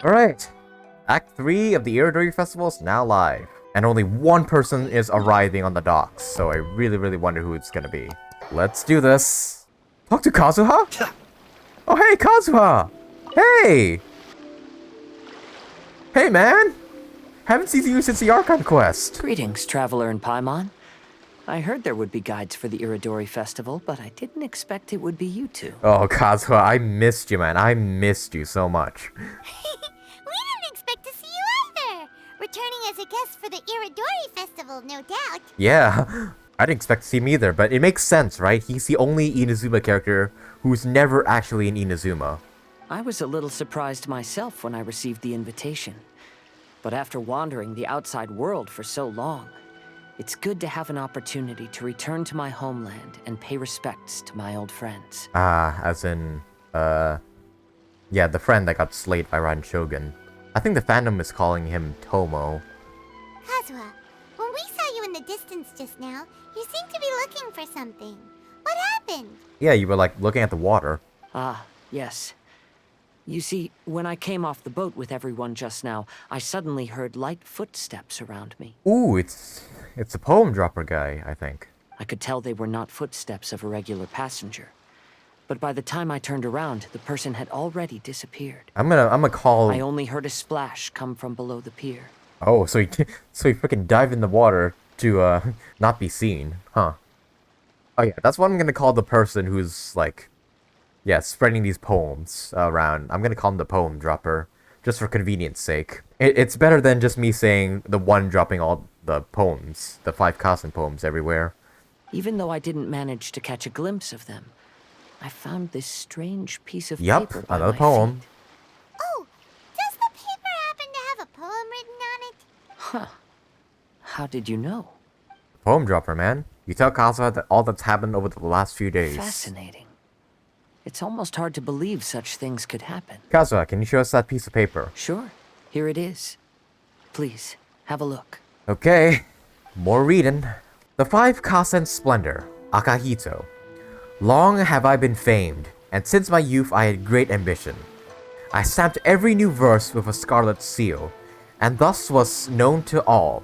Alright. Act 3 of the Irodori Festival is now live. And only one person is arriving on the docks, so I really wonder who it's gonna be. Let's do this. Talk to Kazuha? Oh hey, Kazuha! Hey! Hey man! Haven't seen you since the Archon quest. Greetings, Traveler and Paimon. I heard there would be guides for the Irodori Festival, but I didn't expect it would be you two. Oh, Kazuha, I missed you, man. I missed you so much. We didn't expect to see you either! Returning as a guest for the Irodori Festival, no doubt. Yeah, I didn't expect to see him either, but it makes sense, right? He's the only Inazuma character who's never actually in Inazuma. I was a little surprised myself when I received the invitation. But after wandering the outside world for so long, it's good to have an opportunity to return to my homeland and pay respects to my old friends. As in, yeah, the friend that got slayed by Raiden Shogun. I think the fandom is calling him Tomo. Kazuha, when we saw you in the distance just now, you seemed to be looking for something. What happened? Yeah, you were like looking at the water. Ah, yes. You see, when I came off the boat with everyone just now, I suddenly heard light footsteps around me. Ooh, it's a poem dropper guy, I think. I could tell they were not footsteps of a regular passenger. But by the time I turned around, the person had already disappeared. I'm gonna call... I only heard a splash come from below the pier. Oh, so he freaking dived in the water to, not be seen, huh? Oh yeah, that's what I'm gonna call the person who's, like... Yeah, spreading these poems around. I'm gonna call him the poem dropper, just for convenience sake. It's better than just me saying the one dropping all the poems, the 5 Kasen poems everywhere. Even though I didn't manage to catch a glimpse of them, I found this strange piece of paper by another my poem. feet. Oh, does the paper happen to have a poem written on it? Huh. How did you know? Poem dropper, man. You tell Kazuha that all that's happened over the last few days. Fascinating. It's almost hard to believe such things could happen. Kazuha, can you show us that piece of paper? Sure. Here it is. Please, have a look. Okay. More reading. The 5 Kasen Splendor, Akahito. Long have I been famed, and since my youth I had great ambition. I stamped every new verse with a scarlet seal, and thus was known to all.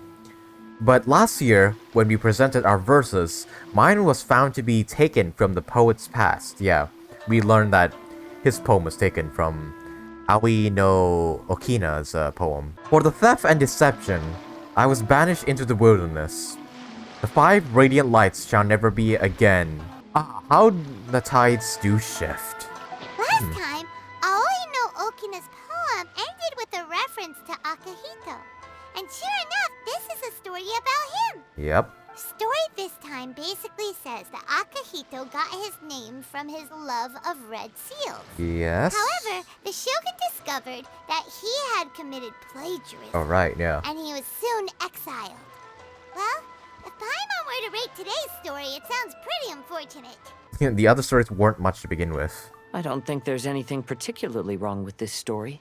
But last year, when we presented our verses, mine was found to be taken from the poet's past. Yeah, we learned that his poem was taken from Aoi no Okina's poem. For the theft and deception, I was banished into the wilderness. The 5 radiant lights shall never be again. How the tides do shift. Last time, Aoi no Okina's poem ended with a reference to Akahito. And sure enough, this is a story about him. Yep. Story this time basically says that Akahito got his name from his love of red seals. Yes. However, the Shogun discovered that he had committed plagiarism. Oh, right, yeah. And he was soon exiled. Well, if Paimon were to rate today's story, it sounds pretty unfortunate. The other stories weren't much to begin with. I don't think there's anything particularly wrong with this story.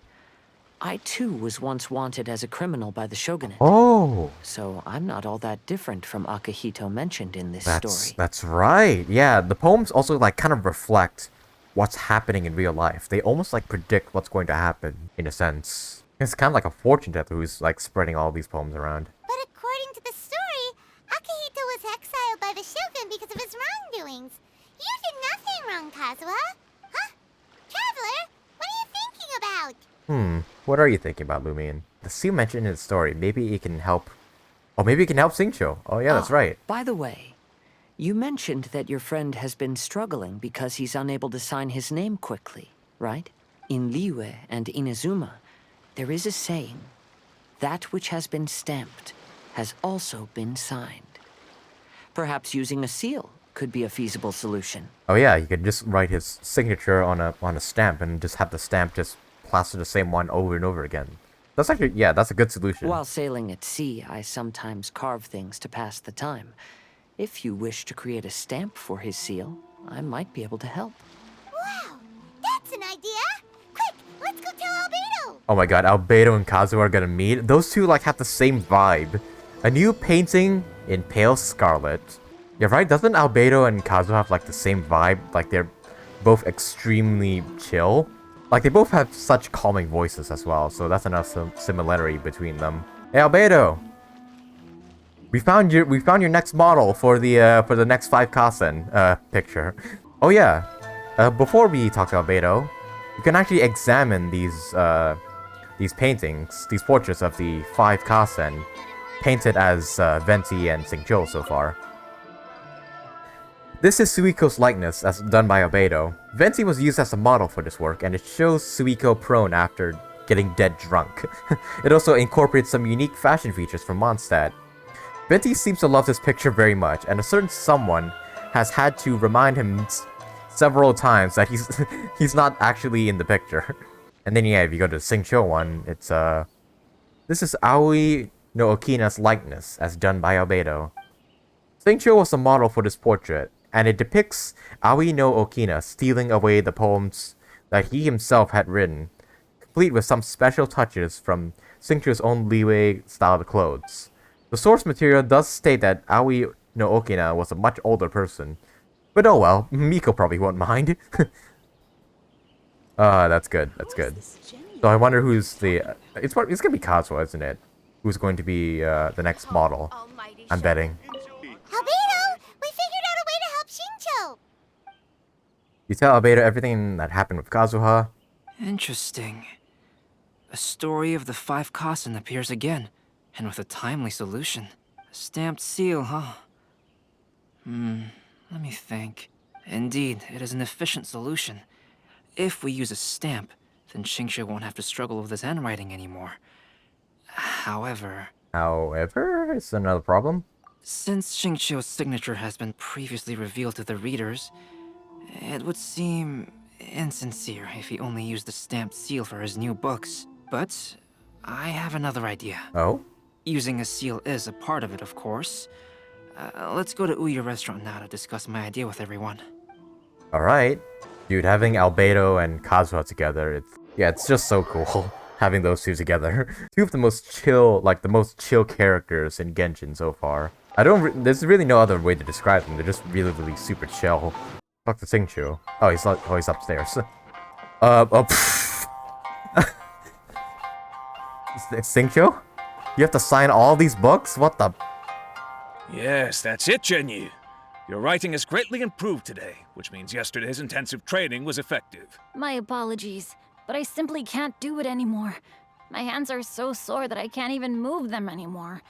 I too was once wanted as a criminal by the shogunate. Oh! So I'm not all that different from Akahito mentioned in this story. That's right. Yeah, the poems also like kind of reflect what's happening in real life. They almost like predict what's going to happen, in a sense. It's kind of like a fortune teller who's like spreading all these poems around. But according to the story, Akahito was exiled by the Shogun because of his wrongdoings. You did nothing wrong, Kazuha. Huh? Traveler, what are you thinking about? What are you thinking about, Lumion? The seal mentioned in the story, maybe it can help... Oh, maybe it can help Xingqiu. Oh yeah, that's right. By the way, you mentioned that your friend has been struggling because he's unable to sign his name quickly, right? In Liyue and Inazuma, there is a saying, that which has been stamped has also been signed. Perhaps using a seal could be a feasible solution. Oh yeah, you could just write his signature on a stamp and just have the stamp just plaster the same one over and over again. That's actually, yeah, that's a good solution. While sailing at sea, I sometimes carve things to pass the time. If you wish to create a stamp for his seal, I might be able to help. Wow, that's an idea! Quick, let's go tell Albedo! Oh my god, Albedo and Kazuha are gonna meet. Those two like have the same vibe. A new painting in pale scarlet. Yeah, right? Doesn't Albedo and Kazuha have like the same vibe? Like they're both extremely chill? Like, they both have such calming voices as well, so that's another similarity between them. Hey, Albedo! We found your next model for the next 5 Kasen picture. Oh yeah, before we talk to Albedo, you can actually examine these paintings, these portraits of the 5 Kasen, painted as Venti and Xingqiu so far. This is Suiko's likeness, as done by Albedo. Venti was used as a model for this work, and it shows Suiko prone after getting dead drunk. It also incorporates some unique fashion features from Mondstadt. Venti seems to love this picture very much, and a certain someone has had to remind him several times that he's not actually in the picture. And then yeah, if you go to the Xingqiu one, it's this is Aoi no Okina's likeness, as done by Albedo. Xingqiu was the model for this portrait, and it depicts Aoi no Okina stealing away the poems that he himself had written, complete with some special touches from Xingqiu's own Liyue-styled clothes. The source material does state that Aoi no Okina was a much older person, but oh well, Miko probably won't mind. That's good, that's good. So I wonder who's the... it's gonna be Kazuha, isn't it? Who's going to be the next model, I'm betting. Albedo, we figured out a way to help Xingqiu. You tell Albedo everything that happened with Kazuha. Interesting. A story of the 5 Kasen appears again, and with a timely solution. A stamped seal, huh? Let me think. Indeed, it is an efficient solution. If we use a stamp, then Xingqiu won't have to struggle with his handwriting anymore. However, It's another problem. since Xingqiu's signature has been previously revealed to the readers, it would seem insincere if he only used the stamped seal for his new books. But I have another idea. Oh? Using a seal is a part of it, of course. Let's go to Ouya restaurant now to discuss my idea with everyone. Alright. Dude, having Albedo and Kazuha together, it's just so cool. Having those two together. Two of the most chill characters in Genshin so far. There's really no other way to describe them. They're just really, really super chill. Talk to Xingqiu. Oh, he's upstairs. Xingqiu? You have to sign all these books? What the... Yes, that's it, Zhenyu. Your writing has greatly improved today, which means yesterday's intensive training was effective. My apologies, but I simply can't do it anymore. My hands are so sore that I can't even move them anymore.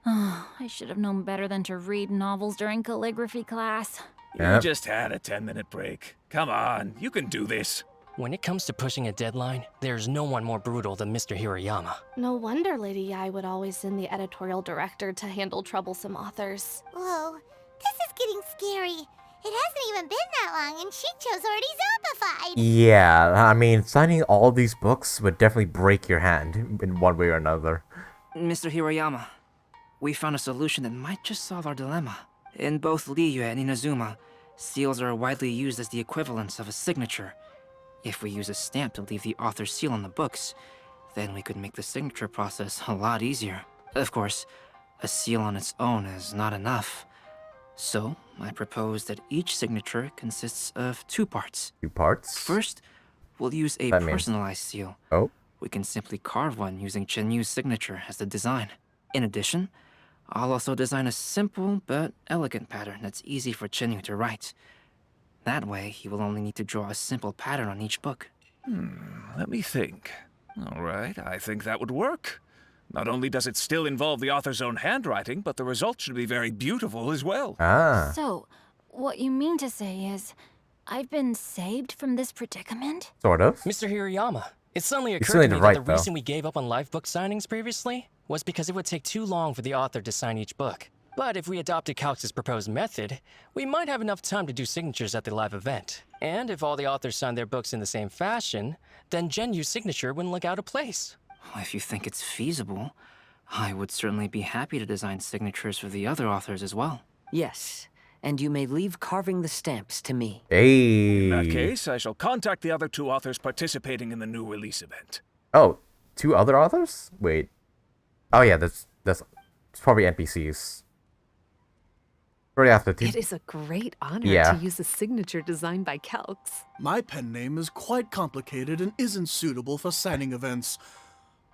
I should have known better than to read novels during calligraphy class. You just had a 10-minute break. Come on, you can do this. When it comes to pushing a deadline, there's no one more brutal than Mr. Hirayama. No wonder Lady Yai would always send the editorial director to handle troublesome authors. Whoa, this is getting scary. It hasn't even been that long and Xingqiu's already zombified. Yeah, I mean, signing all these books would definitely break your hand in one way or another. Mr. Hirayama, we found a solution that might just solve our dilemma. In both Liyue and Inazuma, seals are widely used as the equivalents of a signature. If we use a stamp to leave the author's seal on the books, then we could make the signature process a lot easier. Of course, a seal on its own is not enough. So, I propose that each signature consists of 2 parts. 2 parts? First, we'll use a personalized seal. Oh? We can simply carve one using Chen Yu's signature as the design. In addition, I'll also design a simple but elegant pattern that's easy for Chen Yu to write. That way, he will only need to draw a simple pattern on each book. Let me think. All right, I think that would work. Not only does it still involve the author's own handwriting, but the result should be very beautiful as well. Ah. So, what you mean to say is, I've been saved from this predicament? Sort of. Mr. Hirayama, it suddenly still occurred need to to me that write, the reason we gave up on live book signings previously was because it would take too long for the author to sign each book. But if we adopted Calx's proposed method, we might have enough time to do signatures at the live event. And if all the authors signed their books in the same fashion, then Genyu's signature wouldn't look out of place. If you think it's feasible, I would certainly be happy to design signatures for the other authors as well. Yes, and you may leave carving the stamps to me. Hey. In that case, I shall contact the other 2 authors participating in the new release event. Oh, 2 other authors? Wait. Oh yeah, that's it's probably NPCs. Shortly after It is a great honor Yeah. to use a signature designed by Calx. My pen name is quite complicated and isn't suitable for signing events.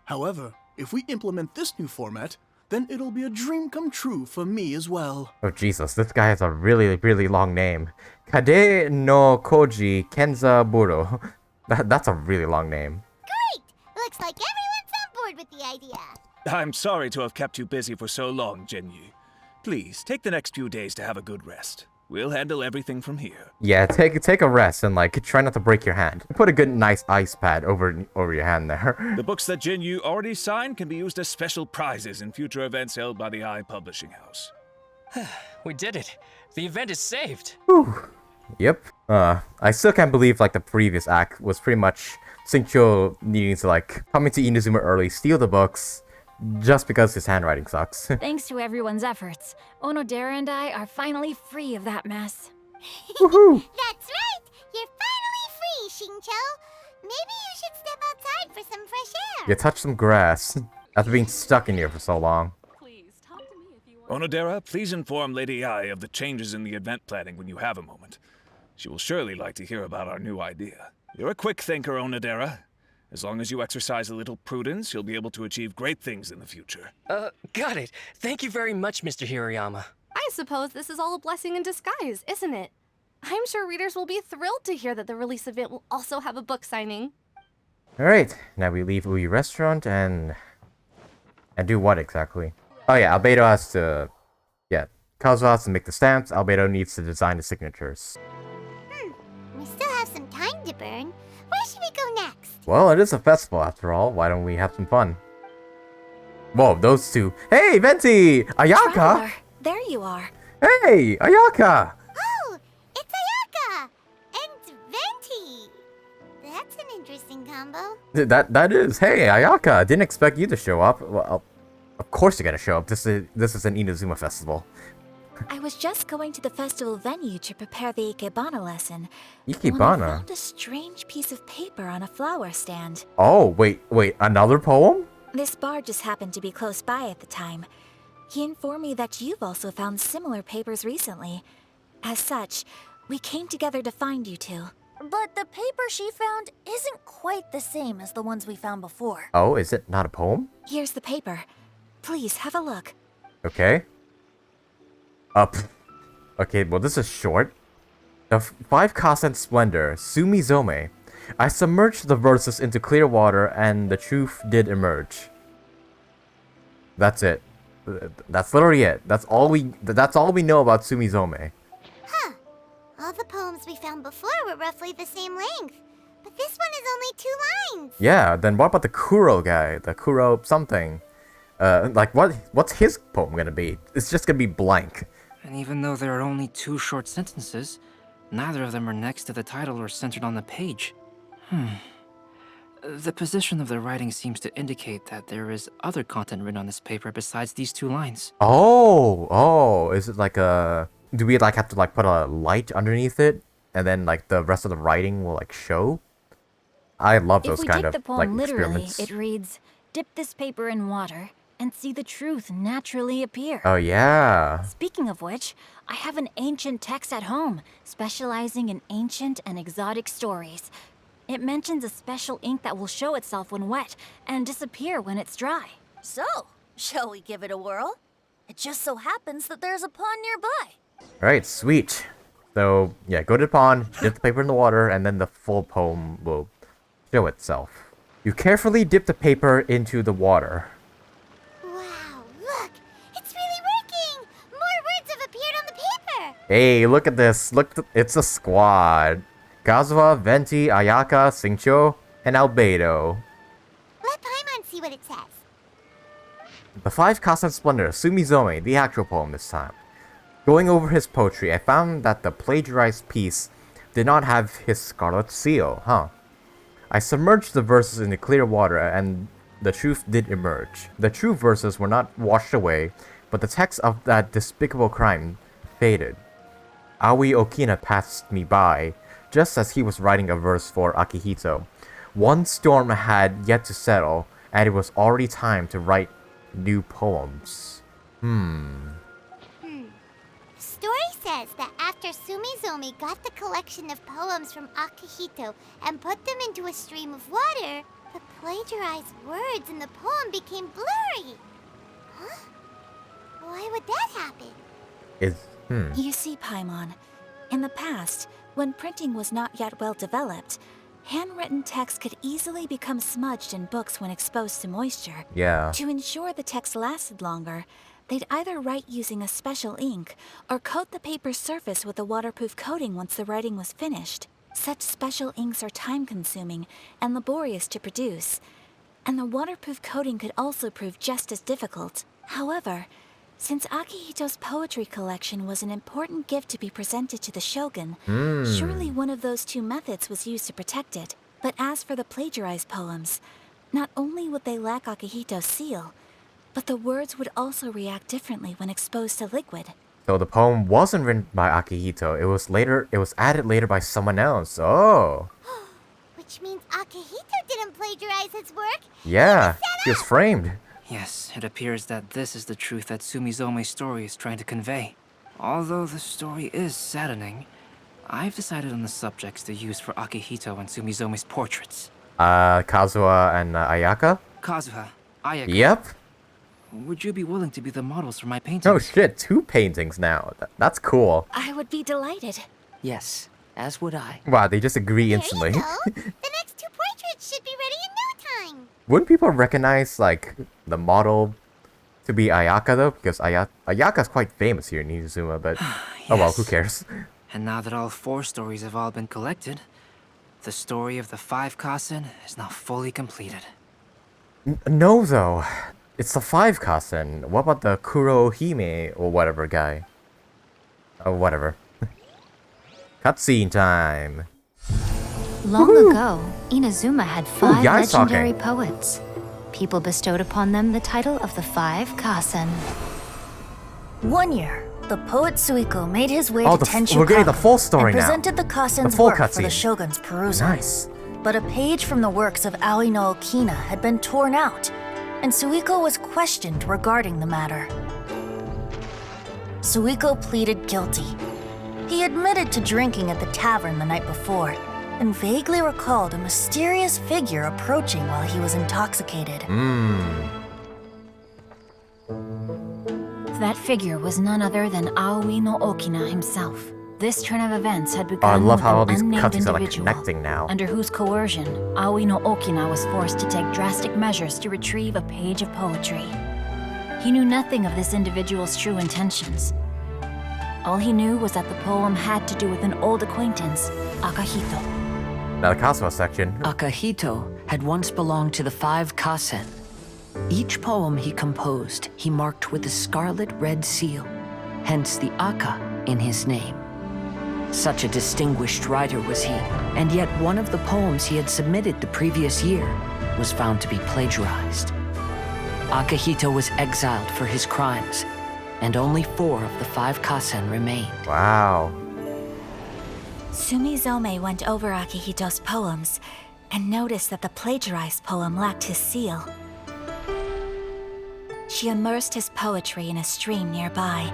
However, if we implement this new format, then it'll be a dream come true for me as well. Oh Jesus, this guy has a really, really long name. Kade no Koji Kenzaburo. That's a really long name. Great! Looks like everyone's on board with the idea. I'm sorry to have kept you busy for so long, Xingqiu. Please, take the next few days to have a good rest. We'll handle everything from here. Yeah, take a rest and like try not to break your hand. Put a good nice ice pad over your hand there. The books that Xingqiu already signed can be used as special prizes in future events held by the Eye Publishing House. We did it. The event is saved. Whew. Yep. I still can't believe like the previous act was pretty much Xingqiu needing to like come into Inazuma early, steal the books, just because his handwriting sucks. Thanks to everyone's efforts, Onodera and I are finally free of that mess. Woohoo! That's right! You're finally free, Xingqiu! Maybe you should step outside for some fresh air. You touch some grass after being stuck in here for so long. Onodera, please inform Lady Ai of the changes in the event planning when you have a moment. She will surely like to hear about our new idea. You're a quick thinker, Onodera. As long as you exercise a little prudence, you'll be able to achieve great things in the future. Got it. Thank you very much, Mr. Hirayama. I suppose this is all a blessing in disguise, isn't it? I'm sure readers will be thrilled to hear that the release event will also have a book signing. Alright, now we leave Uyu Restaurant and do what exactly? Oh yeah, Albedo has to... Yeah, Kazuha has to make the stamps, Albedo needs to design the signatures. We still have some time to burn. Where should we go next? Well, it is a festival after all, why don't we have some fun? Whoa, those two. Hey, Venti! Ayaka! Traveler, there you are. Hey, Ayaka! Oh, it's Ayaka! And Venti! That's an interesting combo. That is. Hey, Ayaka, didn't expect you to show up. Well, of course you're gonna show up. This is an Inazuma festival. I was just going to the festival venue to prepare the Ikebana lesson. When I Ikebana? found a strange piece of paper on a flower stand. Oh, wait, another poem? This bard just happened to be close by at the time. He informed me that you've also found similar papers recently. As such, we came together to find you two. But the paper she found isn't quite the same as the ones we found before. Oh, is it not a poem? Here's the paper. Please, have a look. Okay. Up. Okay, well this is short. The 5 Kasen Splendor, Sumizome. I submerged the verses into clear water and the truth did emerge. That's it. That's literally it. That's all we know about Sumizome. Huh. All the poems we found before were roughly the same length. But this one is only 2 lines. Yeah, then what about the Kuro guy? The Kuro something? Like what's his poem gonna be? It's just gonna be blank. And even though there are only 2 short sentences, neither of them are next to the title or centered on the page. The position of the writing seems to indicate that there is other content written on this paper besides these 2 lines. Oh, is it like a... Do we like have to like put a light underneath it? And then like the rest of the writing will like show? I love those kind of If we take the poem like literally, experiments. it reads, "Dip this paper in water and see the truth naturally appear." Oh yeah. Speaking of which, I have an ancient text at home, specializing in ancient and exotic stories. It mentions a special ink that will show itself when wet and disappear when it's dry. So, shall we give it a whirl? It just so happens that there's a pond nearby. Alright, sweet. So yeah, go to the pond, dip the paper in the water, and then the full poem will show itself. You carefully dip the paper into the water. Wow, look! It's really working! More words have appeared on the paper! Hey, look at this. Look, it's a squad. Kazuha, Venti, Ayaka, Xingqiu, and Albedo. Let Paimon see what it says. The 5 Kasen Splendor, Sumizome, the actual poem this time. Going over his poetry, I found that the plagiarized piece did not have his scarlet seal, I submerged the verses into clear water and the truth did emerge. The true verses were not washed away, but the text of that despicable crime faded. Aoi Okina passed me by, just as he was writing a verse for Akihito. One storm had yet to settle, and it was already time to write new poems. Storm says that after Sumizomi got the collection of poems from Akihito and put them into a stream of water, the plagiarized words in the poem became blurry. Huh? Why would that happen? You see, Paimon, in the past, when printing was not yet well developed, handwritten text could easily become smudged in books when exposed to moisture. Yeah. To ensure the text lasted longer, they'd either write using a special ink or coat the paper's surface with a waterproof coating once the writing was finished. Such special inks are time-consuming and laborious to produce, and the waterproof coating could also prove just as difficult. However, since Akihito's poetry collection was an important gift to be presented to the Shogun, surely one of those two methods was used to protect it. But as for the plagiarized poems, not only would they lack Akihito's seal, but the words would also react differently when exposed to liquid. So the poem wasn't written by Akihito. It was added later by someone else. Oh. Which means Akihito didn't plagiarize his work. Yeah, he was framed. Yes, it appears that this is the truth that Sumizome's story is trying to convey. Although the story is saddening, I've decided on the subjects to use for Akihito and Sumizome's portraits. Kazuha and Ayaka? Kazuha, Ayaka. Yep. Would you be willing to be the models for my paintings? Oh shit, 2 paintings now. That's cool. I would be delighted. Yes, as would I. Wow, they just agree instantly. There you go. The next 2 portraits should be ready in no time. Wouldn't people recognize, like, the model to be Ayaka, though? Because Ayaka's quite famous here in Inazuma, but... Yes. Oh well, who cares? And now that all 4 stories have all been collected, the story of the 5 Kasen is now fully completed. No, though. It's the 5 Kasen. What about the Kurohime or whatever guy? Oh, whatever. Cutscene time. Long ago, Inazuma had 5 legendary poets. People bestowed upon them the title of the 5 Kasen. One year, the poet Suiko made his way to Tenshu we're getting the full story and now. presented the Kasen's full work for cutscene. the Shogun's perusal. Nice. But a page from the works of Aoi no Okina had been torn out, and Suiko was questioned regarding the matter. Suiko pleaded guilty. He admitted to drinking at the tavern the night before, and vaguely recalled a mysterious figure approaching while he was intoxicated. That figure was none other than Aoi no Okina himself. This turn of events had begun I love with how all an these unnamed cutscenes are like individual, connecting now. under whose coercion Aoi no Okina was forced to take drastic measures to retrieve a page of poetry. He knew nothing of this individual's true intentions. All he knew was that the poem had to do with an old acquaintance, Akihito. Now the Kazuha section. Akihito had once belonged to the 5 Kasen. Each poem he composed, he marked with a scarlet red seal, hence the Aka in his name. Such a distinguished writer was he, and yet one of the poems he had submitted the previous year was found to be plagiarized. Akihito was exiled for his crimes, and only 4 of the 5 Kasen remained. Wow. Sumizome went over Akihito's poems and noticed that the plagiarized poem lacked his seal. She immersed his poetry in a stream nearby,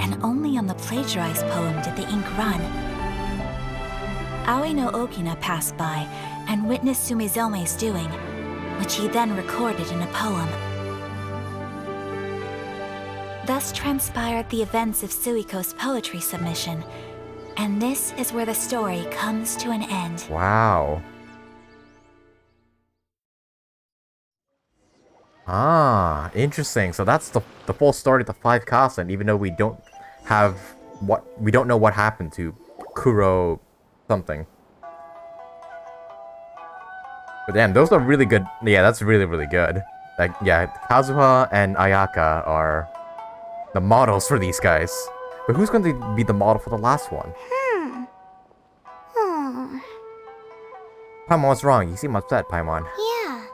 and only on the plagiarized poem did the ink run. Aoi no Okina passed by and witnessed Sumizome's doing, which he then recorded in a poem. Thus transpired the events of Suiko's poetry submission, and this is where the story comes to an end. Wow. Ah, interesting. So that's the full story of the 5 Kasen, even though we don't know what happened to Kuro something. But damn, those are really good. Yeah, that's really, really good. Like, yeah, Kazuha and Ayaka are the models for these guys. But who's going to be the model for the last one? Paimon, what's wrong? You seem upset, Paimon. Yeah.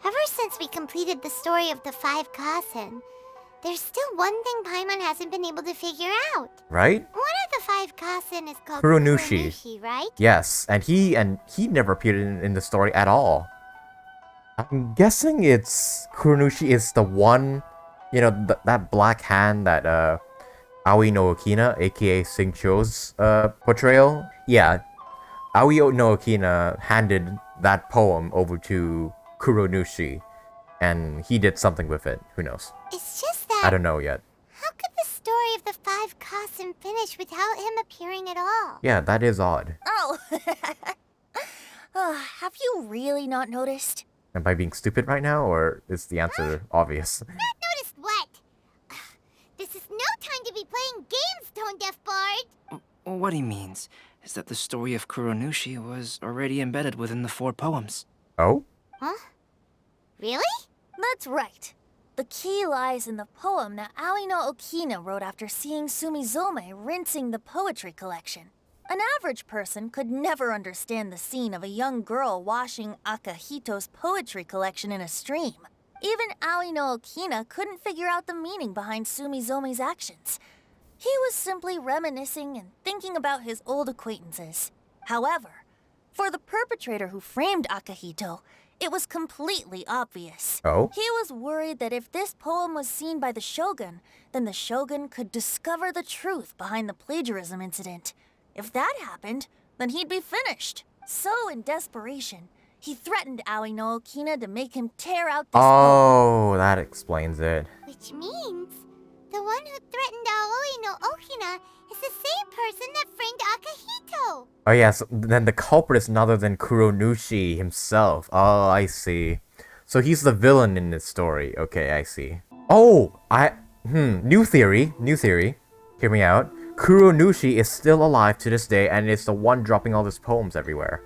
Ever since we completed the story of the 5 Kasen, there's still one thing Paimon hasn't been able to figure out. Right? One of the 5 Kasen is called Kuronushi, right? Yes, and he never appeared in the story at all. I'm guessing it's Kuronushi is the one, you know, that black hand that Aoi no Okina, aka Xingqiu's portrayal. Yeah, Aoi no Okina handed that poem over to Kuronushi, and he did something with it. Who knows? It's just that... I don't know yet. How could the story of the 5 Kasen finish without him appearing at all? Yeah, that is odd. Oh! Have you really not noticed? Am I being stupid right now, or is the answer obvious? Not noticed what? This is no time to be playing games, Tone Deaf Bard! What he means is that the story of Kuronushi was already embedded within the 4 poems. Oh? Huh? Really? That's right. The key lies in the poem that Aoi no Okina wrote after seeing Sumizome rinsing the poetry collection. An average person could never understand the scene of a young girl washing Akahito's poetry collection in a stream. Even Aoi no Okina couldn't figure out the meaning behind Sumizome's actions. He was simply reminiscing and thinking about his old acquaintances. However, for the perpetrator who framed Akahito, it was completely obvious. Oh? He was worried that if this poem was seen by the Shogun, then the Shogun could discover the truth behind the plagiarism incident. If that happened, then he'd be finished. So, in desperation, he threatened Aoi no Okina to make him tear out this poem. Oh, that explains it. Which means the one who threatened Aoi no Okina is the same person that framed Akahito. Oh yes, then the culprit is none other than Kuronushi himself. Oh, I see. So he's the villain in this story. Okay, I see. Oh, new theory. Hear me out. Kuronushi is still alive to this day and is the one dropping all his poems everywhere.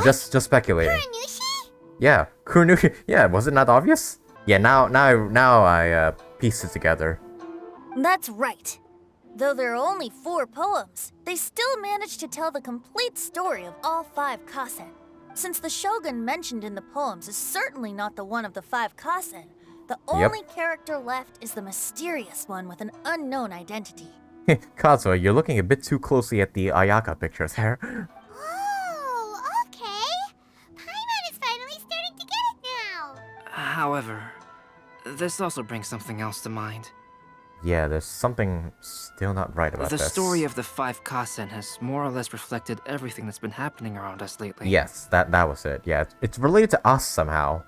Just speculating. Kuronushi? Yeah, Kuronushi. Yeah, was it not obvious? Yeah, now I piece it together. That's right. Though there are only 4 poems, they still managed to tell the complete story of all 5 Kasen. Since the Shogun mentioned in the poems is certainly not the one of the 5 Kasen, the only character left is the mysterious one with an unknown identity. Kazuha, you're looking a bit too closely at the Ayaka picture there. Oh, okay. Paimon is finally starting to get it now. However, this also brings something else to mind. Yeah, there's something still not right about The this. story of the 5 Kasen has more or less reflected everything that's been happening around us lately. Yes, that was it. Yeah, it's related to us somehow.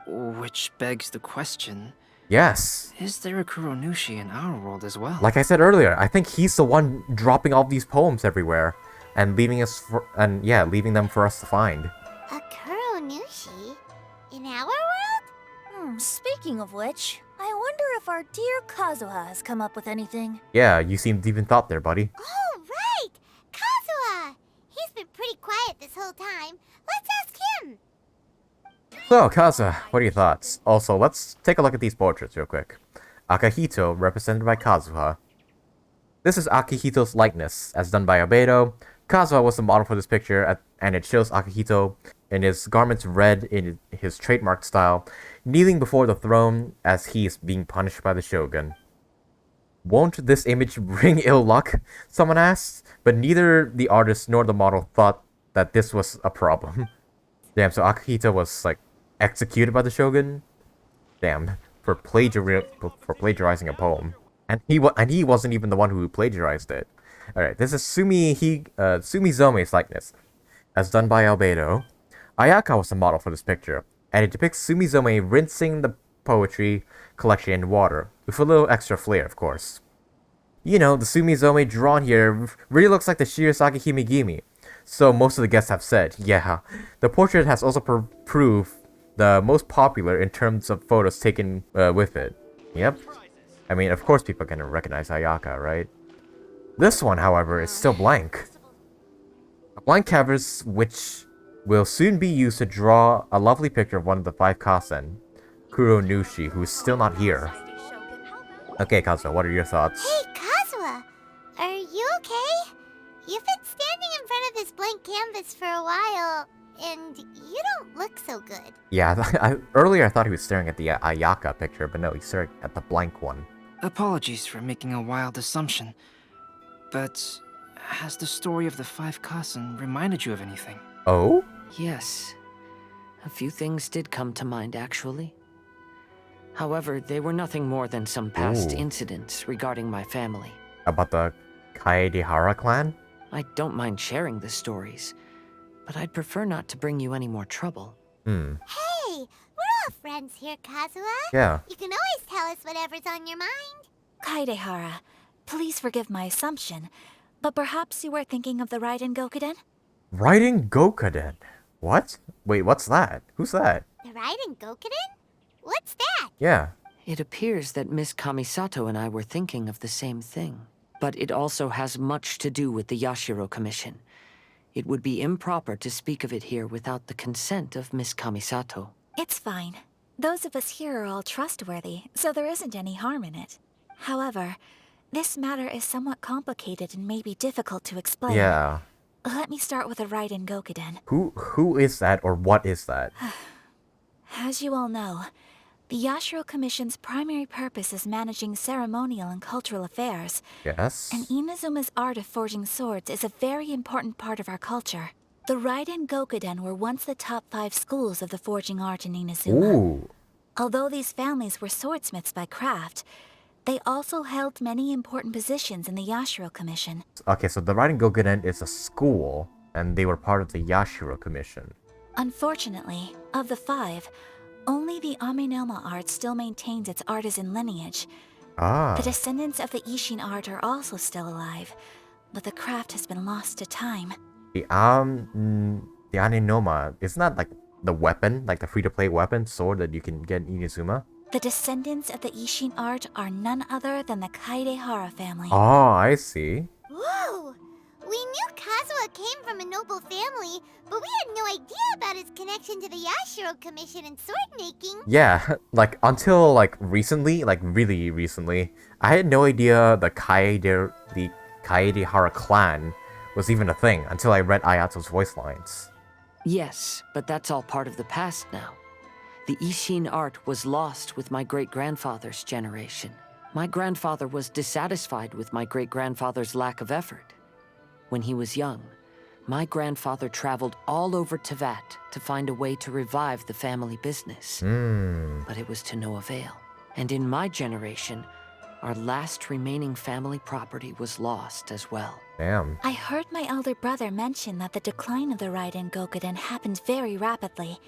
Which begs the question, Yes. is there a Kuronushi in our world as well? Like I said earlier, I think he's the one dropping all these poems everywhere and leaving them for us to find. A Kuronushi? In our world? Speaking of which, I wonder if our dear Kazuha has come up with anything. Yeah, you seemed deep in thought there, buddy. Oh, right! Kazuha! He's been pretty quiet this whole time. Let's ask him. So, Kazuha, what are your thoughts? Also, let's take a look at these portraits real quick. Akahito, represented by Kazuha. This is Akahito's likeness, as done by Albedo. Kazuha was the model for this picture, and it shows Akahito in his garments red in his trademark style, kneeling before the throne as he is being punished by the Shogun. Won't this image bring ill luck? Someone asked, but neither the artist nor the model thought that this was a problem. Damn, so Akahito was, like, executed by the Shogun? Damn, for plagiarizing a poem. And he wasn't even the one who plagiarized it. Alright, this is Sumizome's likeness, as done by Albedo. Ayaka was the model for this picture, and it depicts Sumizome rinsing the poetry collection in water, with a little extra flair, of course. You know, the Sumizome drawn here really looks like the Shirasaki Himegimi, so most of the guests have said, yeah. The portrait has also proved the most popular in terms of photos taken with it. Yep. I mean, of course people can recognize Ayaka, right? This one, however, is still blank. A blank canvas which will soon be used to draw a lovely picture of one of the 5 Kasen, Kuronushi, who is still not here. Okay, Kazuha, what are your thoughts? Hey, Kazuha! Are you okay? You've been standing in front of this blank canvas for a while, and you don't look so good. Yeah, earlier I thought he was staring at the Ayaka picture, but no, he's staring at the blank one. Apologies for making a wild assumption, but has the story of the 5 Kasen reminded you of anything? Oh? Yes. A few things did come to mind, actually. However, they were nothing more than some past Ooh. incidents regarding my family. About the Khaenri'ah clan? I don't mind sharing the stories, but I'd prefer not to bring you any more trouble. Hey, we're all friends here, Kazuha. Yeah. You can always tell us whatever's on your mind. Khaenri'ah, please forgive my assumption, but perhaps you were thinking of the Raiden Gokuden? Raiden Gokuden? What? Wait, what's that? Who's that? The Raiden Gokuden? What's that? Yeah. It appears that Miss Kamisato and I were thinking of the same thing. But it also has much to do with the Yashiro Commission. It would be improper to speak of it here without the consent of Miss Kamisato. It's fine. Those of us here are all trustworthy, so there isn't any harm in it. However, this matter is somewhat complicated and may be difficult to explain. Yeah. Let me start with the Raiden Gokuden. Who is that, or what is that? As you all know, the Yashiro Commission's primary purpose is managing ceremonial and cultural affairs. Yes. And Inazuma's art of forging swords is a very important part of our culture. The Raiden Gokuden were once the top 5 schools of the forging art in Inazuma. Ooh. Although these families were swordsmiths by craft, they also held many important positions in the Yashiro Commission. Okay, so the Raiden Gokuden is a school, and they were part of the Yashiro Commission. Unfortunately, of the 5, only the Aminoma art still maintains its artisan lineage. Ah. The descendants of the Ishin art are also still alive, but the craft has been lost to time. The Aninoma, isn't that like the weapon, like the free-to-play weapon sword that you can get in Inazuma? The descendants of the Ishin art are none other than the Khaenri'ah family. Oh, I see. Whoa! We knew Kazuha came from a noble family, but we had no idea about his connection to the Yashiro Commission and sword making. Yeah, like until like recently, like really recently, I had no idea the Khaenri'ah clan was even a thing until I read Ayato's voice lines. Yes, but that's all part of the past now. The Ishin art was lost with my great-grandfather's generation. My grandfather was dissatisfied with my great-grandfather's lack of effort. When he was young, my grandfather traveled all over Teyvat to find a way to revive the family business. But it was to no avail. And in my generation, our last remaining family property was lost as well. Damn. I heard my elder brother mention that the decline of the Raiden Gokuden happened very rapidly.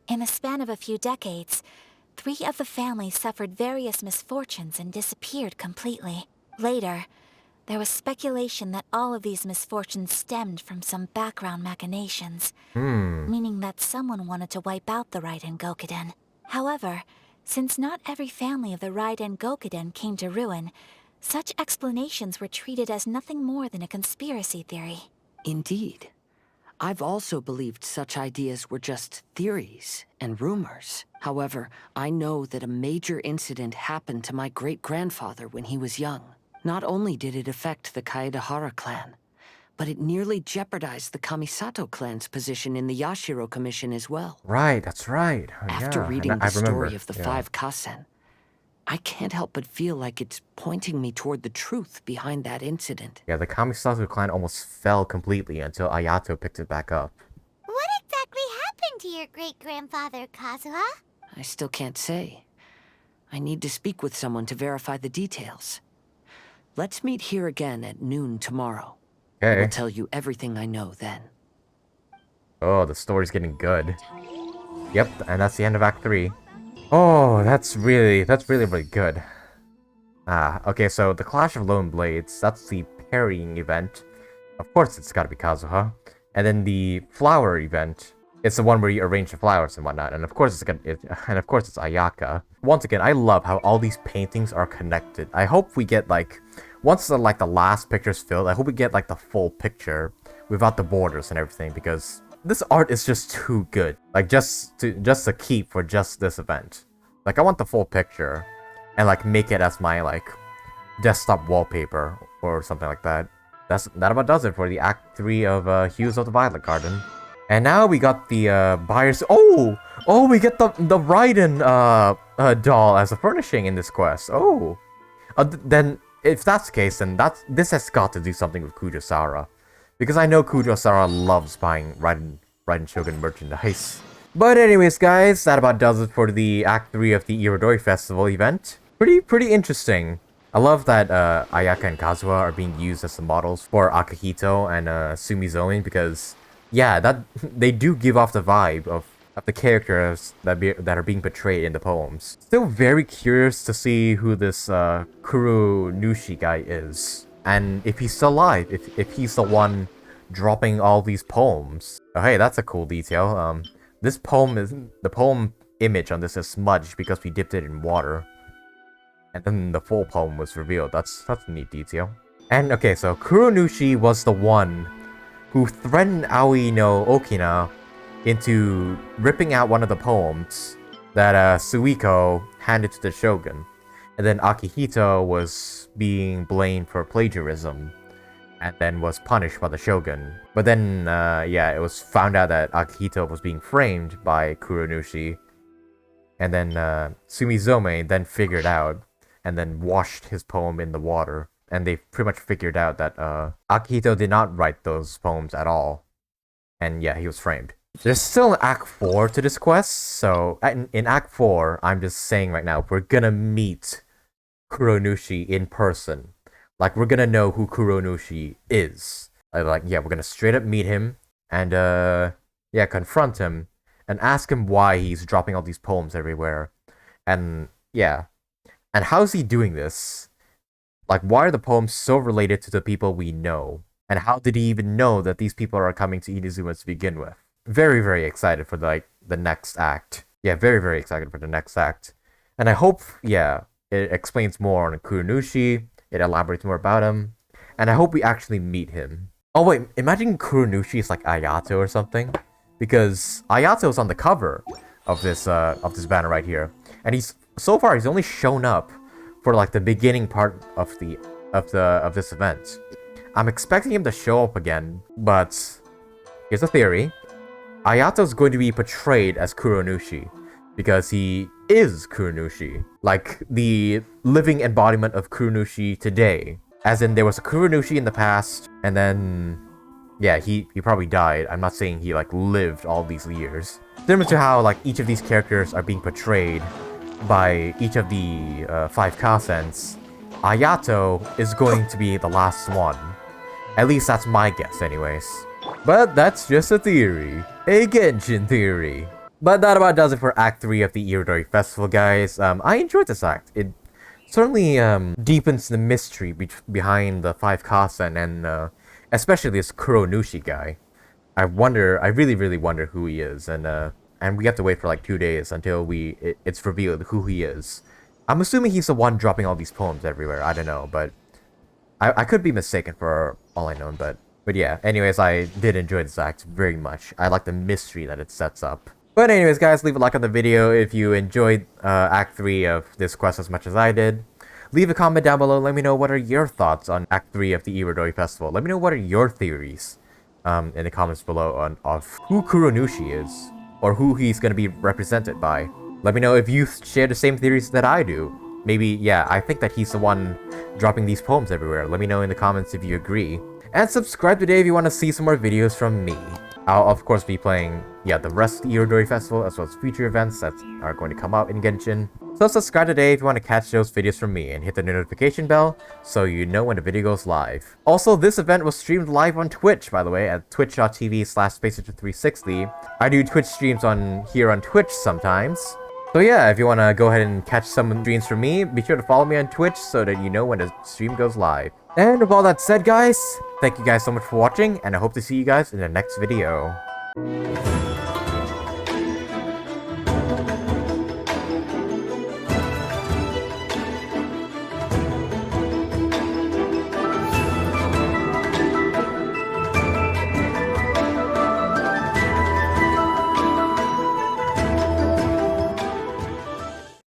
In the span of a few decades, 3 of the families suffered various misfortunes and disappeared completely. Later, there was speculation that all of these misfortunes stemmed from some background machinations, meaning that someone wanted to wipe out the Raiden Gokuden. However, since not every family of the Raiden Gokuden came to ruin, such explanations were treated as nothing more than a conspiracy theory. Indeed. I've also believed such ideas were just theories and rumors. However, I know that a major incident happened to my great-grandfather when he was young. Not only did it affect the Khaenri'ah clan, but it nearly jeopardized the Kamisato clan's position in the Yashiro Commission as well. Right, that's right. After Yeah, reading I the remember. story of the Yeah. 5 Kasen, I can't help but feel like it's pointing me toward the truth behind that incident. Yeah, the Kamisato clan almost fell completely until Ayato picked it back up. What exactly happened to your great-grandfather, Kazuha? I still can't say. I need to speak with someone to verify the details. Let's meet here again at noon tomorrow. I Okay. will tell you everything I know then. Oh, the story's getting good. Yep, and that's the end of Act 3. Oh, that's really good. Okay, so the Clash of Lone Blades, that's the parrying event. Of course, it's gotta be Kazuha. And then the flower event, it's the one where you arrange the flowers and whatnot. And of course, it's Ayaka. Once again, I love how all these paintings are connected. I hope we get like, once the last picture's filled, I hope we get like the full picture without the borders and everything, because this art is just too good. Like just to keep for just this event. Like I want the full picture and like make it as my like desktop wallpaper or something like that. That about does it for the Act 3 of Hues of the Violet Garden. And now we got the buyers. Oh, we get the Raiden doll as a furnishing in this quest. Oh, then if that's the case, then this has got to do something with Kujou Sara, because I know Kujou Sara loves buying Raiden Shogun merchandise. But anyways, guys, that about does it for the Act 3 of the Irodori Festival event. Pretty interesting. I love that Ayaka and Kazuha are being used as the models for Akihito and Sumizomi because, yeah, that they do give off the vibe of the characters that are being portrayed in the poems. Still very curious to see who this Kuronushi guy is. And if he's still alive, if he's the one dropping all these poems. Oh, hey, that's a cool detail. The poem image on this is smudged because we dipped it in water. And then the full poem was revealed. That's a neat detail. And okay, so Kuronushi was the one who threatened Aoi no Okina into ripping out one of the poems that Suiko handed to the Shogun. And then Akihito was being blamed for plagiarism and then was punished by the Shogun. But then, yeah, it was found out that Akihito was being framed by Kuronushi. And then Sumizomi then figured out and then washed his poem in the water. And they pretty much figured out that Akihito did not write those poems at all. And yeah, he was framed. There's still an Act 4 to this quest, so in Act 4, I'm just saying right now, we're gonna meet Kuronushi in person. Like, we're gonna know who Kuronushi is. Like, yeah, we're gonna straight up meet him, and, yeah, confront him, and ask him why he's dropping all these poems everywhere. And, yeah. And how's he doing this? Like, why are the poems so related to the people we know? And how did he even know that these people are coming to Inazuma to begin with? Very, very excited for, like, the next act. Yeah, very, very excited for the next act. And I hope, yeah, it explains more on Kuronushi, it elaborates more about him, and I hope we actually meet him. Oh wait, imagine Kuronushi is like Ayato or something, because Ayato is on the cover of this banner right here, and so far he's only shown up for like the beginning part of this event. I'm expecting him to show up again, but here's a theory. Ayato's going to be portrayed as Kuronushi because he is Kuronushi, like the living embodiment of Kuronushi today. As in, there was a Kuronushi in the past, and then, yeah, he probably died. I'm not saying he like lived all these years. Similar to how like each of these characters are being portrayed by each of the 5 Kasens, Ayato is going to be the last one. At least that's my guess anyways. But that's just a theory. A Genshin theory. But that about does it for Act 3 of the Irodori Festival, guys. I enjoyed this act. It certainly deepens the mystery behind the 5 Kasen and especially this Kuronushi guy. I really, really wonder who he is, and we have to wait for like 2 days until it's revealed who he is. I'm assuming he's the one dropping all these poems everywhere. I don't know, but I could be mistaken for all I know, but yeah, anyways, I did enjoy this act very much. I like the mystery that it sets up. But anyways, guys, leave a like on the video if you enjoyed Act 3 of this quest as much as I did. Leave a comment down below, let me know what are your thoughts on Act 3 of the Irodori Festival. Let me know what are your theories in the comments below of who Kuronushi is, or who he's going to be represented by. Let me know if you share the same theories that I do. Maybe, yeah, I think that he's the one dropping these poems everywhere. Let me know in the comments if you agree. And subscribe today if you want to see some more videos from me. I'll of course be playing, yeah, the rest of the Irodori Festival as well as future events that are going to come out in Genshin. So subscribe today if you want to catch those videos from me and hit the notification bell so you know when the video goes live. Also, this event was streamed live on Twitch, by the way, at twitch.tv/spacer360. I do Twitch streams here on Twitch sometimes. So yeah, if you want to go ahead and catch some streams from me, be sure to follow me on Twitch so that you know when the stream goes live. And with all that said, guys, thank you guys so much for watching, and I hope to see you guys in the next video.